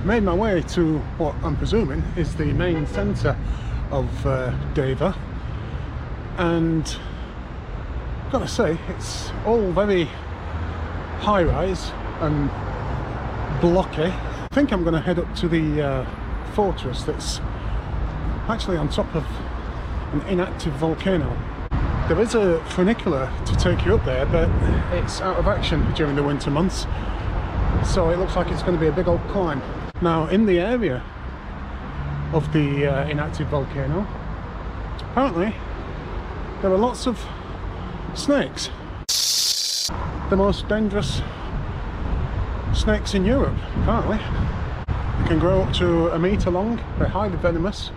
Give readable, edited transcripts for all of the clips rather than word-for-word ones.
made my way to what I'm presuming is the main centre of Deva, and I've got to say it's all very high-rise and blocky. I think I'm going to head up to the fortress that's actually on top of an inactive volcano. There is a funicular to take you up there, but it's out of action during the winter months, so it looks like it's going to be a big old climb. Now, in the area of the inactive volcano, apparently there are lots of snakes. The most dangerous snakes in Europe, apparently. They can grow up to 1 metre long, they're highly venomous,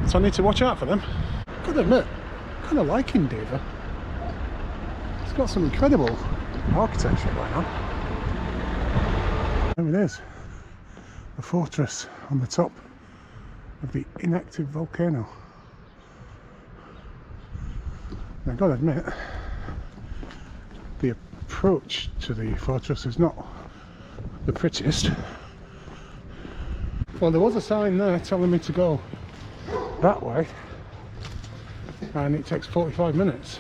so I need to watch out for them. I've got to admit, I'm kind of liking Deva. It's got some incredible architecture going on. There it is, the fortress on the top of the inactive volcano. I've got to admit, the approach to the fortress is not the prettiest. Well, there was a sign there telling me to go that way, and it takes 45 minutes.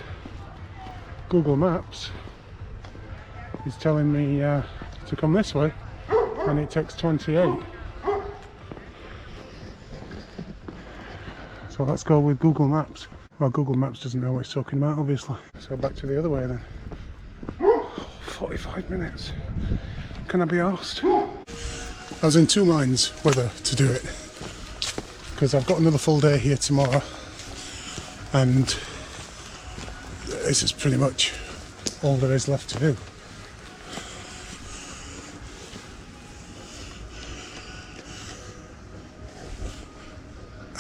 Google Maps is telling me to come this way, and it takes 28. So let's go with Google Maps. Well, Google Maps doesn't know what it's talking about, obviously. So back to the other way then. 45 minutes. Can I be arsed? I was in two minds whether to do it, because I've got another full day here tomorrow, and this is pretty much all there is left to do.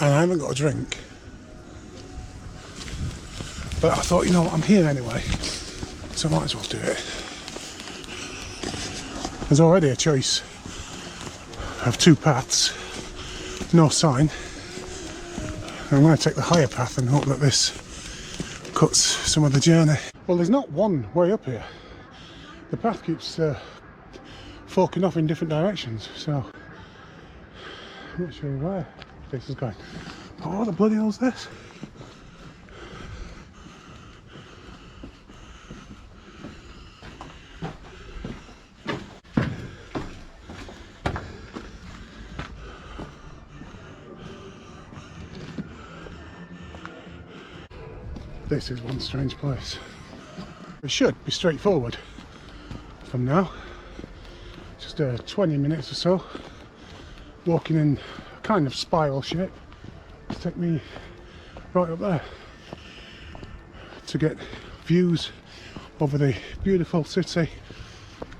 And I haven't got a drink, but I thought, you know what, I'm here anyway, so I might as well do it. There's already a choice of two paths, no sign. I'm going to take the higher path and hope that this cuts some of the journey. Well, there's not one way up here. The path keeps forking off in different directions, so I'm not sure where this is going. Oh, what the bloody hell's this? This is one strange place. It should be straightforward from now. Just 20 minutes or so, walking in a kind of spiral shape to take me right up there to get views over the beautiful city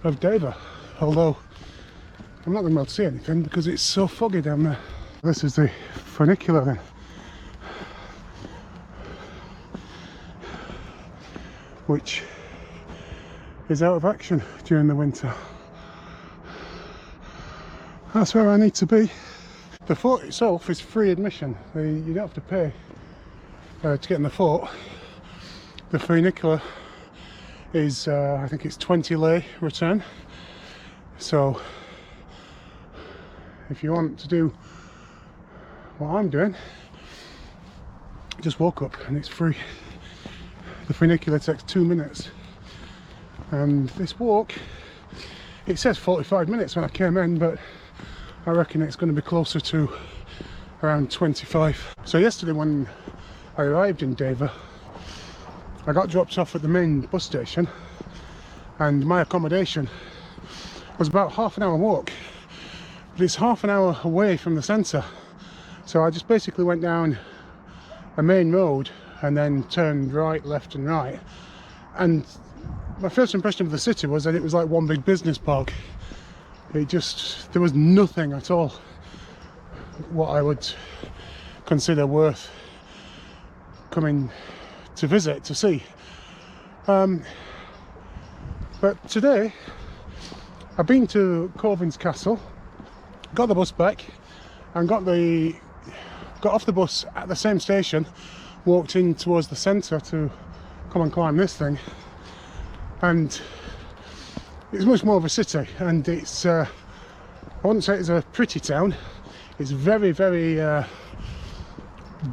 of Deva. Although I'm not going to be able to see anything because it's so foggy down there. This is the funicular then, which is out of action during the winter. That's where I need to be. The fort itself is free admission. You don't have to pay to get in the fort. The funicular is, I think it's 20 lei return. So if you want to do what I'm doing, just walk up and it's free. The funicular takes 2 minutes, and this walk, it says 45 minutes when I came in, but I reckon it's going to be closer to around 25. So yesterday when I arrived in Deva, I got dropped off at the main bus station, and my accommodation was about half an hour walk, but it's half an hour away from the centre. So I just basically went down a main road and then turned right, left and right, and my first impression of the city was that it was like one big business park. There was nothing at all what I would consider worth coming to visit, to see. But today I've been to Corvin's Castle, got the bus back and got off the bus at the same station, walked in towards the centre to come and climb this thing, and it's much more of a city, and it's I wouldn't say it's a pretty town. It's very, very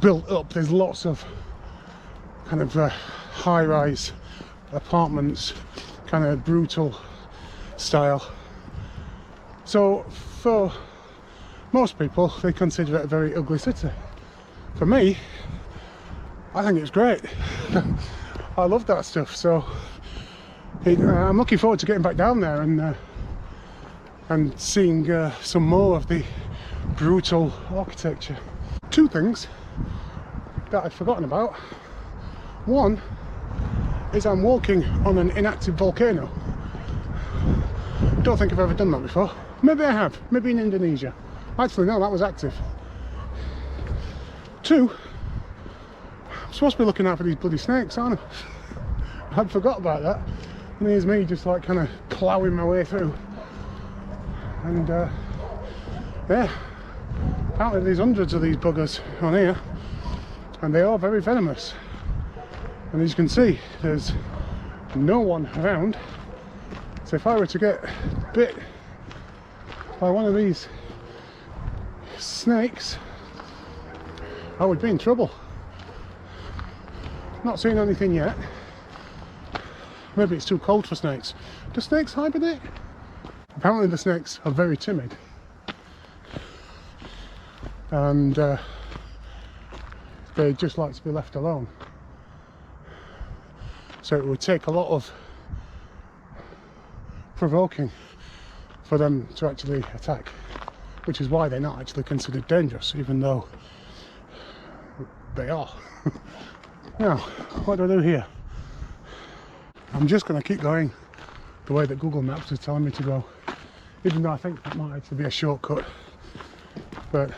built up. There's lots of kind of high-rise apartments, kind of brutal style. So for most people, they consider it a very ugly city. For me, I think it's great. I love that stuff. So I'm looking forward to getting back down there and seeing some more of the brutal architecture. Two things that I'd forgotten about. One is I'm walking on an inactive volcano. Don't think I've ever done that before. Maybe I have, maybe in Indonesia. Actually no, that was active. Two, I'm supposed to be looking out for these bloody snakes, aren't I? I'd forgot about that. And here's me just like kind of ploughing my way through. And yeah, apparently there's hundreds of these buggers on here, and they are very venomous. And as you can see, there's no one around. So if I were to get bit by one of these snakes, I would be in trouble. Not seeing anything yet. Maybe it's too cold for snakes. Do snakes hibernate? Apparently the snakes are very timid. And they just like to be left alone. So it would take a lot of provoking for them to actually attack, which is why they're not actually considered dangerous, even though they are. Now, what do I do here? I'm just going to keep going the way that Google Maps is telling me to go, even though I think that might actually be a shortcut. But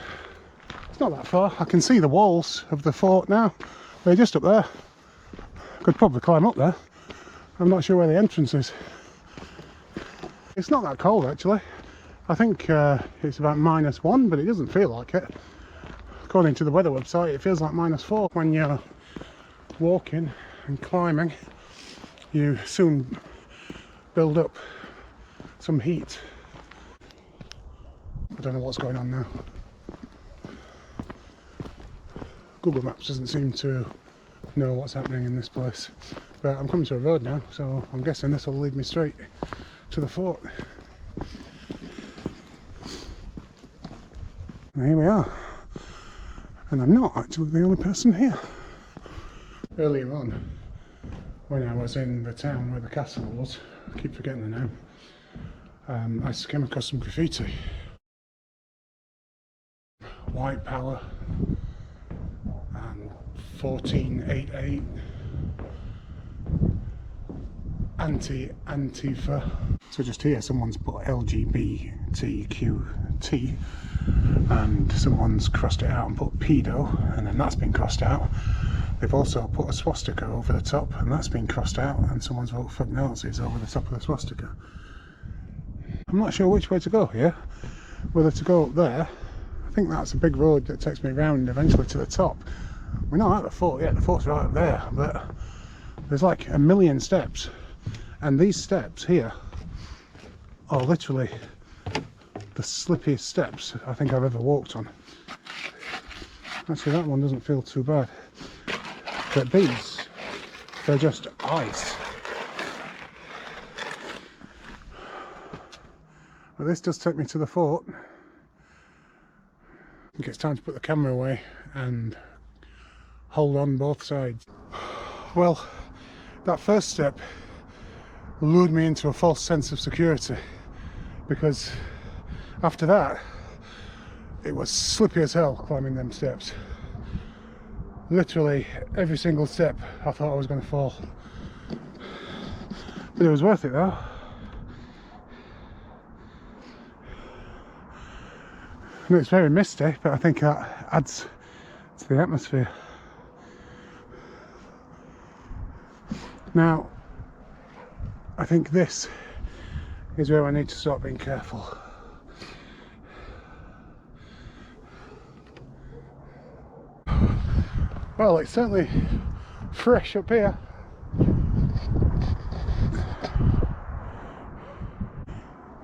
it's not that far. I can see the walls of the fort now. They're just up there. I could probably climb up there. I'm not sure where the entrance is. It's not that cold actually. I think it's about -1, but it doesn't feel like it. According to the weather website, it feels like -4. When you're walking and climbing, you soon build up some heat. I don't know what's going on now. Google Maps doesn't seem to know what's happening in this place. But I'm coming to a road now, so I'm guessing this will lead me straight to the fort. And here we are. And I'm not actually the only person here. Earlier on, when I was in the town where the castle was, I keep forgetting the name, I came across some graffiti. White power and 1488, anti-Antifa. So just here someone's put LGBTQT and someone's crossed it out and put pedo, and then that's been crossed out. They've also put a swastika over the top and that's been crossed out, and someone's wrote fuck Nazis over the top of the swastika. I'm not sure which way to go here, whether to go up there. I think that's a big road that takes me round eventually to the top. We're not at the fort yet, the fort's right up there, but there's like a million steps, and these steps here are literally the slippiest steps I think I've ever walked on. Actually that one doesn't feel too bad, but these, they're just ice. But this does take me to the fort. I think it's time to put the camera away and hold on both sides. Well, that first step lured me into a false sense of security, because after that it was slippy as hell climbing them steps. Literally every single step I thought I was going to fall, but it was worth it though. And it's very misty, but I think that adds to the atmosphere. Now, I think this is where I need to start being careful. Well, it's certainly fresh up here.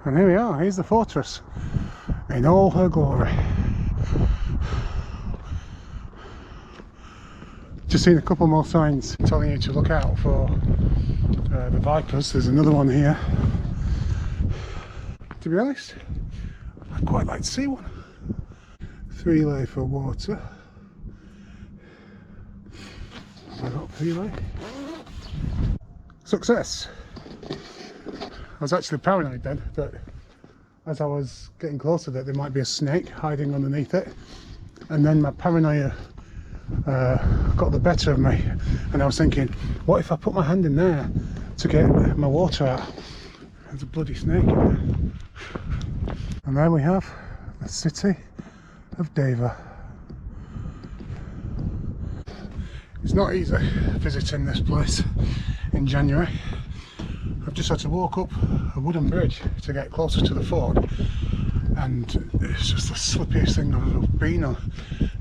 And here we are, here's the fortress. in all her glory. Just seen a couple more signs telling you to look out for the vipers. There's another one here. To be honest, I'd quite like to see one. 3 lay for water. I got 3 lay. Success! I was actually paranoid then that as I was getting closer that there might be a snake hiding underneath it, and then my paranoia got the better of me, and I was thinking, what if I put my hand in there to get my water out? There's a bloody snake in there. And there we have the city of Deva. It's not easy visiting this place in January. I've just had to walk up a wooden bridge to get closer to the ford, and it's just the slippiest thing I've ever been on.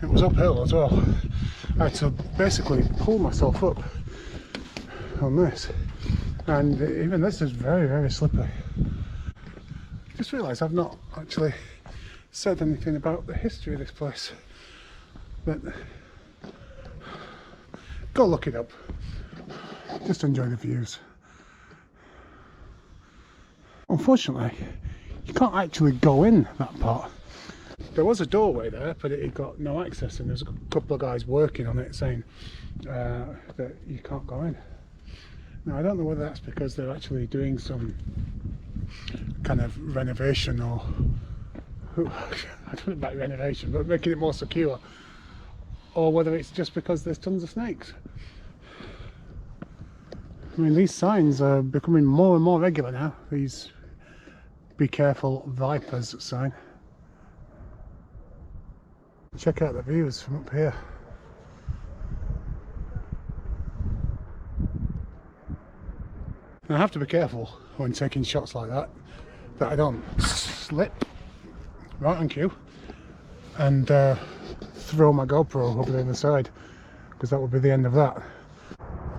It was uphill as well. I had to basically pull myself up on this, and even this is very, very slippery. Just realised I've not actually said anything about the history of this place, but go look it up. Just enjoy the views. Unfortunately, you can't actually go in that part. There was a doorway there, but it got no access, and there's a couple of guys working on it saying that you can't go in. Now, I don't know whether that's because they're actually doing some kind of renovation, or I don't know about renovation, but making it more secure, or whether it's just because there's tons of snakes. I mean, these signs are becoming more and more regular now. These "Be careful, vipers" sign. Check out the views from up here. And I have to be careful when taking shots like that I don't slip right on cue and throw my GoPro over the other side, because that would be the end of that.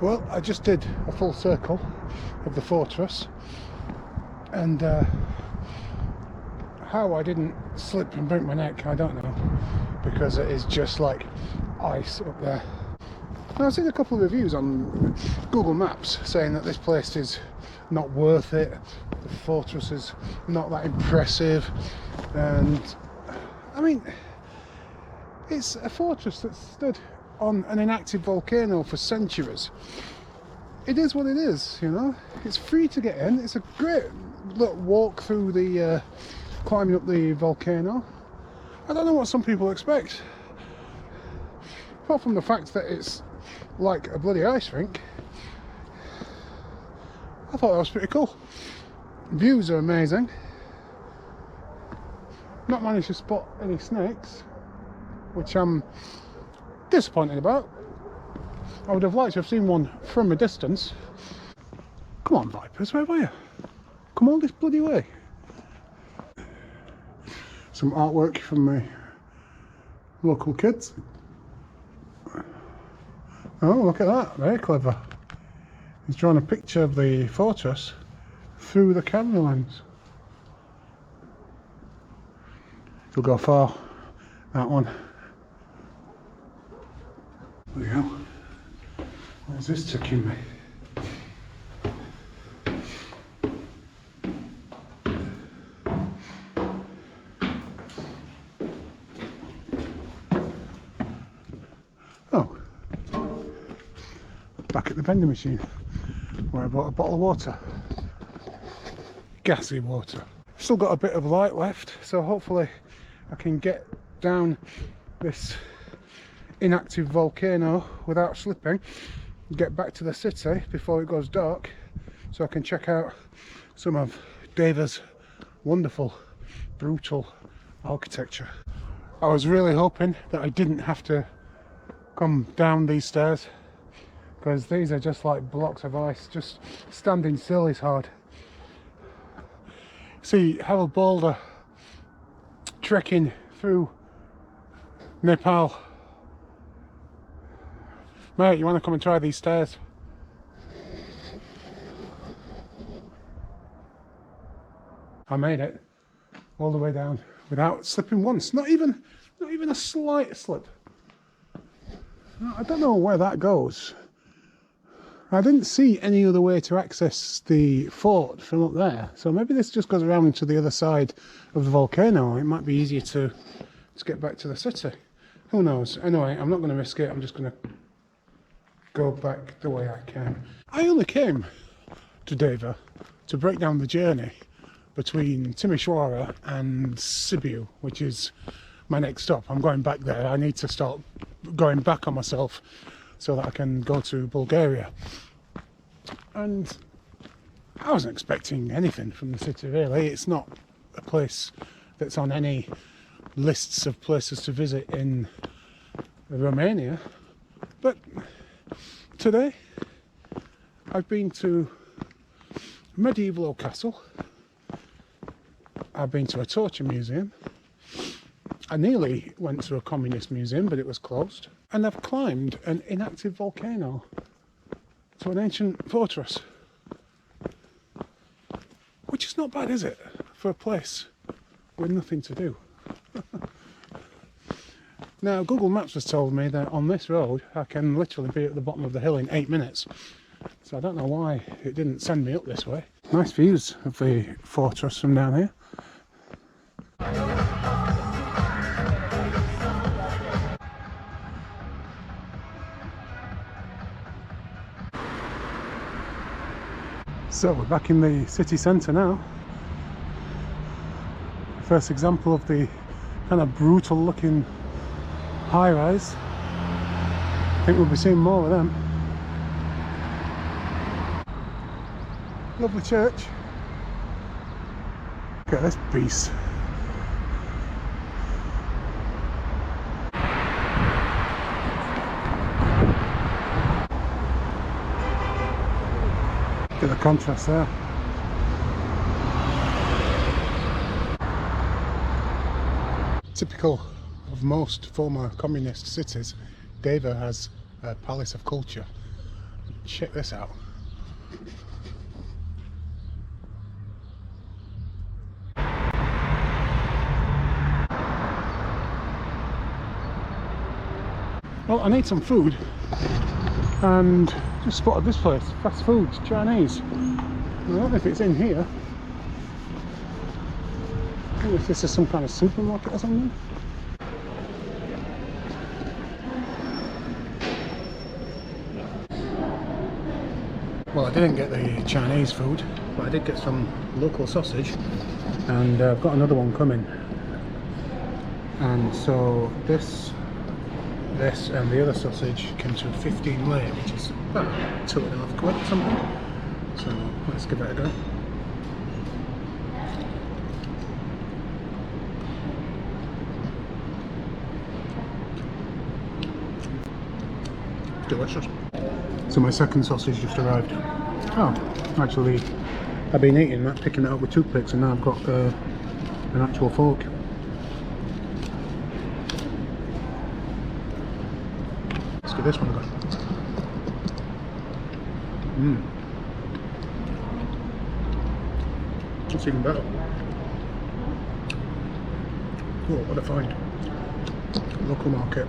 Well, I just did a full circle of the fortress, and how I didn't slip and break my neck, I don't know, because it is just like ice up there. Now, I've seen a couple of reviews on Google Maps saying that this place is not worth it, the fortress is not that impressive, and I mean, it's a fortress that stood on an inactive volcano for centuries. It is what it is, you know. It's free to get in. It's a great little walk through the climbing up the volcano. I don't know what some people expect, apart from the fact that it's like a bloody ice rink. I thought that was pretty cool. Views are amazing. Not managed to spot any snakes, which I'm disappointed about. I would have liked to have seen one from a distance. Come on, vipers, where were you? Come all this bloody way. Some artwork from my local kids. Oh, look at that, very clever. He's drawn a picture of the fortress through the camera lens. It'll go far, that one. There we go. Where's this taking me? Oh, back at the vending machine where I bought a bottle of water. Gassy water. Still got a bit of light left, so hopefully I can get down this inactive volcano without slipping, get back to the city before it goes dark, so I can check out some of Deva's wonderful, brutal architecture. I was really hoping that I didn't have to come down these stairs, because these are just like blocks of ice. Just standing still is hard. See Harold Boulder trekking through Nepal. Mate, you want to come and try these stairs? I made it all the way down without slipping once. Not even a slight slip. I don't know where that goes. I didn't see any other way to access the fort from up there, so maybe this just goes around to the other side of the volcano. It might be easier to get back to the city. Who knows? Anyway, I'm not going to risk it. I'm just going to go back the way I came. I only came to Deva to break down the journey between Timisoara and Sibiu, which is my next stop. I'm going back there. I need to start going back on myself so that I can go to Bulgaria. And I wasn't expecting anything from the city, really. It's not a place that's on any lists of places to visit in Romania. But today I've been to a medieval old castle. I've been to a torture museum. I nearly went to a communist museum, but it was closed. And I've climbed an inactive volcano to an ancient fortress. Which is not bad, is it? For a place with nothing to do. Now, Google Maps has told me that on this road I can literally be at the bottom of the hill in 8 minutes. So I don't know why it didn't send me up this way. Nice views of the fortress from down here. So we're back in the city centre now. First example of the kind of brutal looking high-rise. I think we'll be seeing more of them. Lovely church. Look at this beast. Look at the contrast there. Typical of most former communist cities, Deva has a palace of culture. Check this out. Well, I need some food and just spotted this place, fast food, Chinese. I don't know if it's in here. I don't know if this is some kind of supermarket or something. Well, I didn't get the Chinese food, but I did get some local sausage, and I've got another one coming. And so this and the other sausage came to 15 lei, which is about £2.50 or something. So let's give it a go. Delicious. So my second sausage just arrived. Oh, actually, I've been eating that, picking it up with toothpicks, and now I've got an actual fork. Let's give this one a go. That's even better. Oh, what a find. Local market.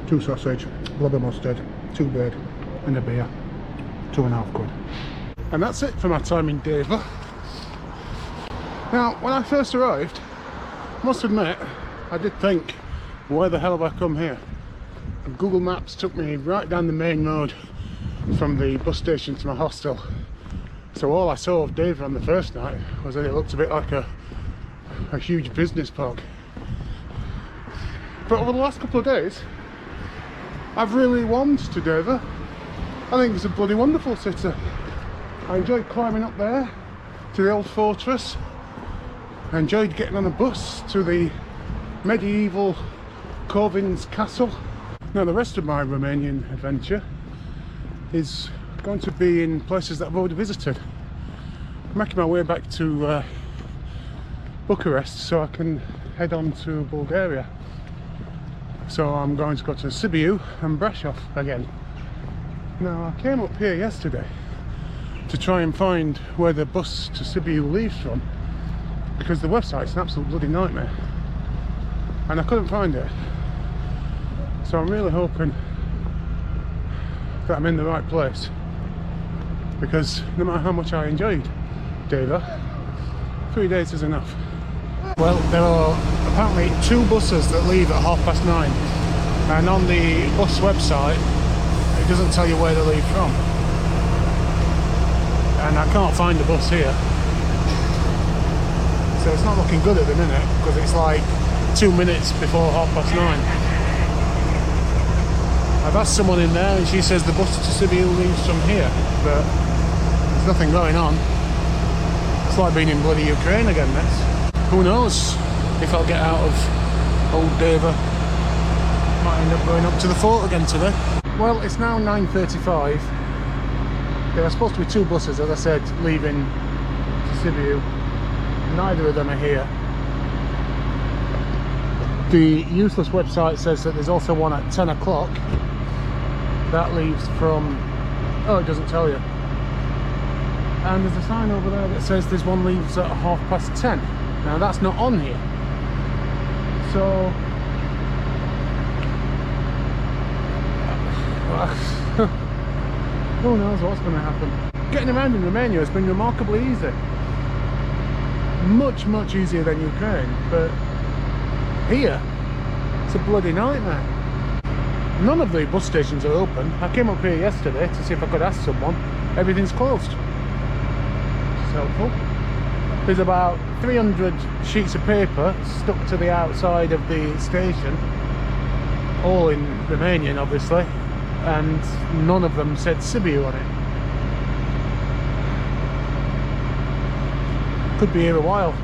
2 sausage, blubber mustard, 2 bread and a beer, £2.50. And that's it for my time in Deva. Now, when I first arrived, I must admit, I did think, where the hell have I come here? And Google Maps took me right down the main road from the bus station to my hostel. So all I saw of Deva on the first night was that it looked a bit like a huge business park. But over the last couple of days, I've really warmed to Deva. I think it's a bloody wonderful city. I enjoyed climbing up there to the old fortress. I enjoyed getting on a bus to the medieval Corvin's castle. Now the rest of my Romanian adventure is going to be in places that I've already visited. I'm making my way back to Bucharest so I can head on to Bulgaria. So I'm going to go to Sibiu and Brasov again. Now I came up here yesterday to try and find where the bus to Sibiu leaves from, because the website's an absolute bloody nightmare and I couldn't find it. So I'm really hoping that I'm in the right place, because no matter how much I enjoyed Deva, 3 days is enough. Well, there are apparently 2 buses that leave at 9:30, and on the bus website it doesn't tell you where they leave from, and I can't find the bus here, so it's not looking good at the minute, because it's like 2 minutes before 9:30. I've asked someone in there and she says the bus to Sibiu leaves from here, but there's nothing going on. It's like being in bloody Ukraine again, this. Who knows if I'll get out of old Deva. Might end up going up to the fort again today. Well, it's now 9:35. There are supposed to be 2 buses, as I said, leaving to Sibiu. Neither of them are here. The useless website says that there's also one at 10 o'clock. That leaves from... oh, it doesn't tell you. And there's a sign over there that says there's one leaves at 10:30. Now that's not on here. So... who knows what's going to happen. Getting around in Romania has been remarkably easy. Much, much easier than Ukraine, but here, it's a bloody nightmare. None of the bus stations are open. I came up here yesterday to see if I could ask someone. Everything's closed. It's helpful. There's about 300 sheets of paper stuck to the outside of the station, all in Romanian obviously, and none of them said Sibiu on it. Could be here a while.